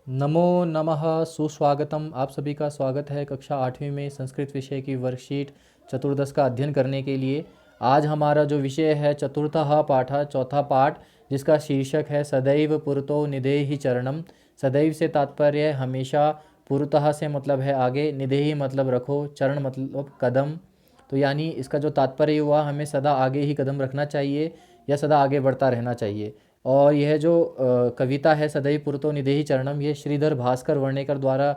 नमो नमः। सुस्वागतम। आप सभी का स्वागत है कक्षा 8वीं में संस्कृत विषय की वर्कशीट चतुर्दश का अध्ययन करने के लिए। आज हमारा जो विषय है चतुर्थः पाठः, चौथा पाठ, जिसका शीर्षक है सदैव पुरतो निधेहि चरणम। सदैव से तात्पर्य हमेशा, पुरतः से मतलब है आगे, निधेहि मतलब रखो, चरण मतलब कदम। तो यानी इसका जो तात्पर्य हुआ, हमें सदा आगे ही कदम रखना चाहिए या सदा आगे बढ़ता रहना चाहिए। और यह जो कविता है सदैव पुरतो निधेहि चरणम, ये श्रीधर भास्कर वर्णेकर द्वारा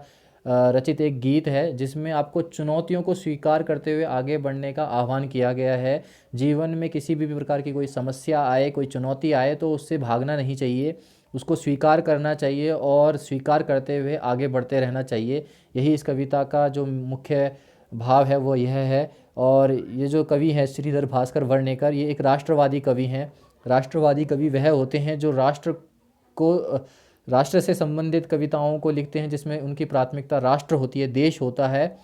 रचित एक गीत है, जिसमें आपको चुनौतियों को स्वीकार करते हुए आगे बढ़ने का आह्वान किया गया है। जीवन में किसी भी प्रकार की कोई समस्या आए, कोई चुनौती आए, तो उससे भागना नहीं चाहिए, उसको स्वीकार करना चाहिए और स्वीकार करते हुए आगे बढ़ते रहना चाहिए। यही इस कविता का जो मुख्य भाव है वो यह है। और ये जो कवि हैं श्रीधर भास्कर वर्णेकर, ये एक राष्ट्रवादी कवि हैं। राष्ट्रवादी कवि वह होते हैं जो को राष्ट्र से संबंधित कविताओं को लिखते हैं, जिसमें उनकी प्राथमिकता राष्ट्र होती है, देश होता है।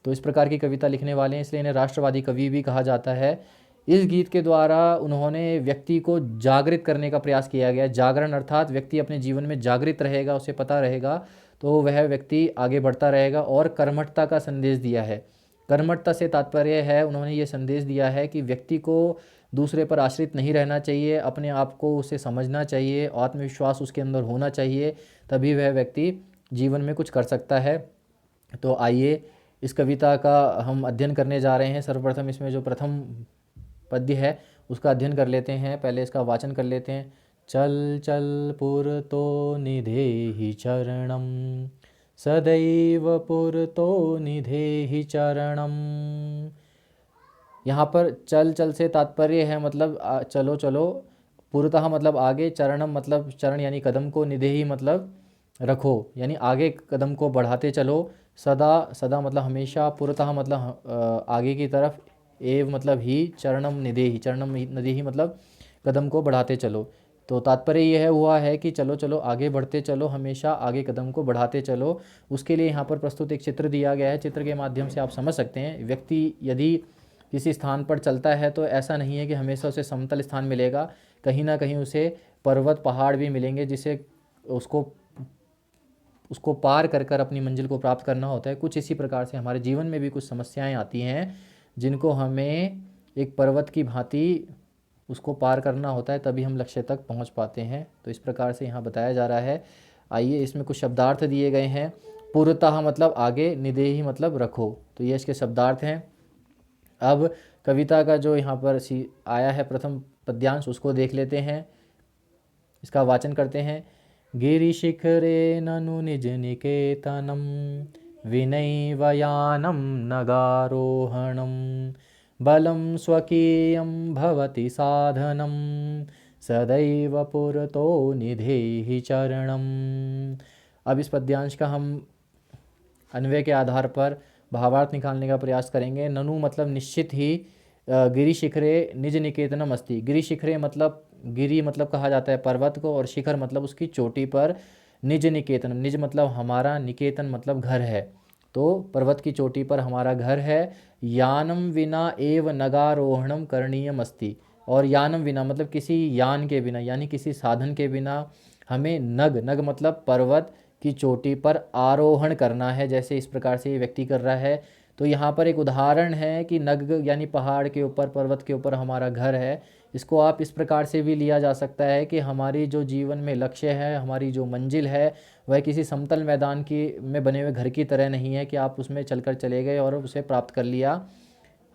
तो इस प्रकार की कविता लिखने वाले हैं, इसलिए इन्हें राष्ट्रवादी कवि भी कहा जाता है। इस गीत के द्वारा उन्होंने व्यक्ति को जागृत करने का प्रयास किया गया। जागरण अर्थात व्यक्ति अपने जीवन में जागृत रहेगा, उसे पता रहेगा, तो वह व्यक्ति आगे बढ़ता रहेगा। और कर्मठता का संदेश दिया है। कर्मठता से तात्पर्य है, उन्होंने ये संदेश दिया है कि व्यक्ति को दूसरे पर आश्रित नहीं रहना चाहिए, अपने आप को उसे समझना चाहिए, आत्मविश्वास उसके अंदर होना चाहिए, तभी वह व्यक्ति जीवन में कुछ कर सकता है। तो आइए इस कविता का हम अध्ययन करने जा रहे हैं। सर्वप्रथम इसमें जो प्रथम पद्य है उसका अध्ययन कर लेते हैं। पहले इसका वाचन कर लेते हैं। चल चल पुरतो निधेहि चरणम, सदैव पुरतो निधेहि चरणम। यहाँ पर चल चल से तात्पर्य है मतलब चलो चलो, पुरतः मतलब आगे, चरणम मतलब चरण यानी कदम को, निधेहि मतलब रखो यानी आगे कदम को बढ़ाते चलो, सदा सदा मतलब हमेशा, पुरतः मतलब आगे की तरफ, एव मतलब ही, चरणम निधेहि, चरणम निधेहि मतलब कदम को बढ़ाते चलो। तो तात्पर्य यह हुआ है कि चलो चलो आगे बढ़ते चलो, हमेशा आगे कदम को बढ़ाते चलो। उसके लिए यहाँ पर प्रस्तुत एक चित्र दिया गया है। चित्र के माध्यम से आप समझ सकते हैं, व्यक्ति यदि किसी स्थान पर चलता है तो ऐसा नहीं है कि हमेशा उसे समतल स्थान मिलेगा, कहीं ना कहीं उसे पर्वत पहाड़ भी मिलेंगे, जिसे उसको उसको पार कर कर अपनी मंजिल को प्राप्त करना होता है। कुछ इसी प्रकार से हमारे जीवन में भी कुछ समस्याएं आती हैं, जिनको हमें एक पर्वत की भांति उसको पार करना होता है, तभी हम लक्ष्य तक पहुंच पाते हैं। तो इस प्रकार से यहाँ बताया जा रहा है। आइए इसमें कुछ शब्दार्थ दिए गए हैं। पुरतः मतलब आगे, निधेहि मतलब रखो, तो ये इसके शब्दार्थ हैं। अब कविता का जो यहाँ पर आया है प्रथम पद्यांश, उसको देख लेते हैं, इसका वाचन करते हैं। गिरिशिखरे ननु निज निकेतनम, विनैवयानं नगारोहणं, बलं स्वकीयं भवति साधनं, सदैव पुरतो निधेहि चरणम। अब इस पद्यांश का हम अन्वय के आधार पर भावार्थ निकालने का प्रयास करेंगे। ननु मतलब निश्चित ही, गिरि शिखरे निज निकेतनम अस्ति। गिरि शिखरे मतलब, गिरि मतलब कहा जाता है पर्वत को, और शिखर मतलब उसकी चोटी पर। निज निकेतनम, निज मतलब हमारा, निकेतन मतलब घर है, तो पर्वत की चोटी पर हमारा घर है। यानम विना एव नगारोहणम करणीयम अस्ति। और यानम विना मतलब किसी यान के बिना, यानी किसी साधन के बिना हमें नग, नग मतलब पर्वत की चोटी पर आरोहण करना है, जैसे इस प्रकार से ये व्यक्ति कर रहा है। तो यहाँ पर एक उदाहरण है कि नग यानी पहाड़ के ऊपर, पर्वत के ऊपर हमारा घर है। इसको आप इस प्रकार से भी लिया जा सकता है कि हमारी जो जीवन में लक्ष्य है, हमारी जो मंजिल है, वह किसी समतल मैदान की में बने हुए घर की तरह नहीं है कि आप उसमें चलकर चले गए और उसे प्राप्त कर लिया।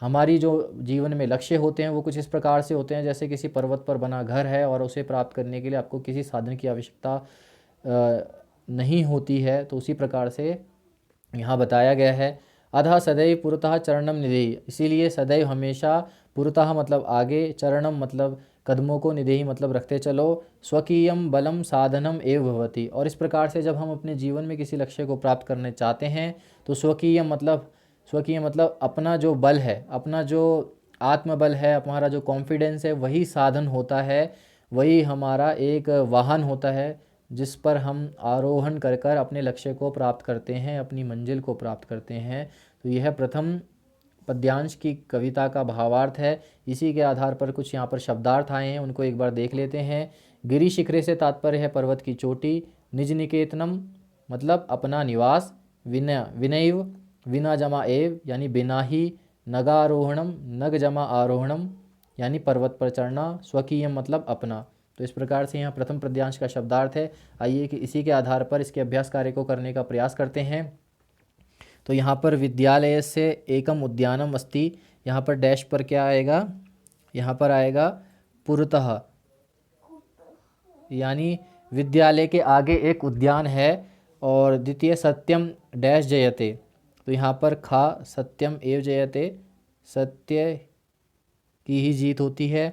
हमारी जो जीवन में लक्ष्य होते हैं वो कुछ इस प्रकार से होते हैं, जैसे किसी पर्वत पर बना घर है, और उसे प्राप्त करने के लिए आपको किसी साधन की आवश्यकता नहीं होती है। तो उसी प्रकार से यहाँ बताया गया है। अतः सदैव पुरतः चरणम निधेहि, इसीलिए सदैव हमेशा, पुरतः मतलब आगे, चरणम मतलब कदमों को, निधेहि मतलब रखते चलो, स्वकीयम बलम साधनम एव भवति। और इस प्रकार से जब हम अपने जीवन में किसी लक्ष्य को प्राप्त करने चाहते हैं, तो स्वकीयम मतलब, स्वकीय मतलब अपना जो बल है, अपना जो आत्मबल है, हमारा जो कॉन्फिडेंस है, वही साधन होता है, वही हमारा एक वाहन होता है, जिस पर हम आरोहण कर कर अपने लक्ष्य को प्राप्त करते हैं, अपनी मंजिल को प्राप्त करते हैं। तो यह प्रथम पद्यांश की कविता का भावार्थ है। इसी के आधार पर कुछ यहाँ पर शब्दार्थ आए हैं, उनको एक बार देख लेते हैं। गिरि शिखरे से तात्पर्य है पर्वत की चोटी। निज निकेतनम मतलब अपना निवास, विनैव विना जमा एव यानी बिना ही, नगारोहणम नग जमा आरोहणम यानी पर्वत पर चढ़ना, स्वकीयम मतलब अपना। तो इस प्रकार से यहाँ प्रथम पद्यांश का शब्दार्थ है। आइए कि इसी के आधार पर इसके अभ्यास कार्य को करने का प्रयास करते हैं। तो यहाँ पर विद्यालय से एकम उद्यानम अस्ति, यहाँ पर डैश पर क्या आएगा, यहाँ पर आएगा पुरतः, यानी विद्यालय के आगे एक उद्यान है। और द्वितीय सत्यम डैश जयते, तो यहाँ पर खा सत्यम एव जयते, सत्य की ही जीत होती है।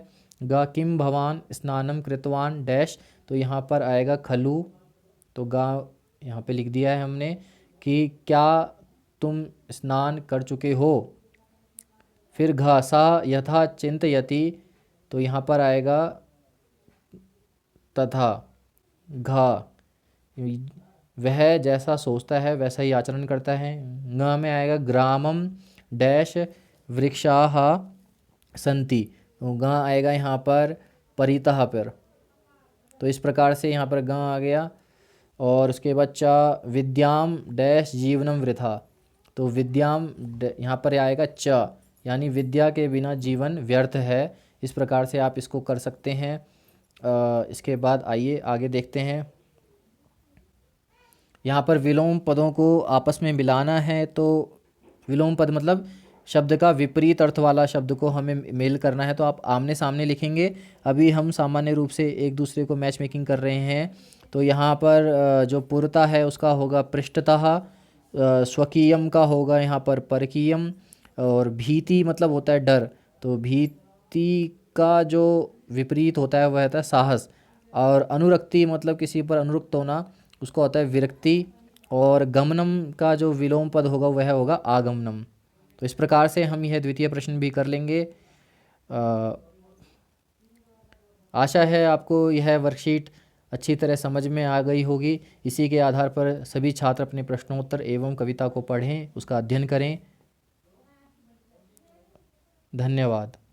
गा किम भवान स्नानम कृतवान डैश, तो यहाँ पर आएगा खलु, तो गा यहाँ पे लिख दिया है हमने कि क्या तुम स्नान कर चुके हो। फिर घा सा यथा चिंतयति, तो यहाँ पर आएगा तथा, घा वह जैसा सोचता है वैसा ही आचरण करता है। न में आएगा ग्रामम डैश वृक्षाः संति, तो ग आएगा यहाँ पर परितः पर। तो इस प्रकार से यहाँ पर ग आ गया। और उसके बाद च विद्याम डैश जीवनम वृथा, तो विद्याम यहाँ पर आएगा च, यानी विद्या के बिना जीवन व्यर्थ है। इस प्रकार से आप इसको कर सकते हैं। इसके बाद आइए आगे देखते हैं। यहाँ पर विलोम पदों को आपस में मिलाना है। तो विलोम पद मतलब शब्द का विपरीत अर्थ वाला शब्द को हमें मेल करना है, तो आप आमने सामने लिखेंगे। अभी हम सामान्य रूप से एक दूसरे को मैच मेकिंग कर रहे हैं। तो यहाँ पर जो पुरता है उसका होगा पृष्ठतः, स्वकीयम का होगा यहाँ पर परकीयम, और भीति मतलब होता है डर, तो भीति का जो विपरीत होता है वह होता है साहस। और अनुरक्ति मतलब किसी पर अनुरक्त होना, उसको होता है विरक्ति। और गमनम का जो विलोम पद होगा वह होगा आगमनम। तो इस प्रकार से हम यह द्वितीय प्रश्न भी कर लेंगे। आशा है आपको यह वर्कशीट अच्छी तरह समझ में आ गई होगी। इसी के आधार पर सभी छात्र अपने प्रश्नोत्तर एवं कविता को पढ़ें, उसका अध्ययन करें। धन्यवाद।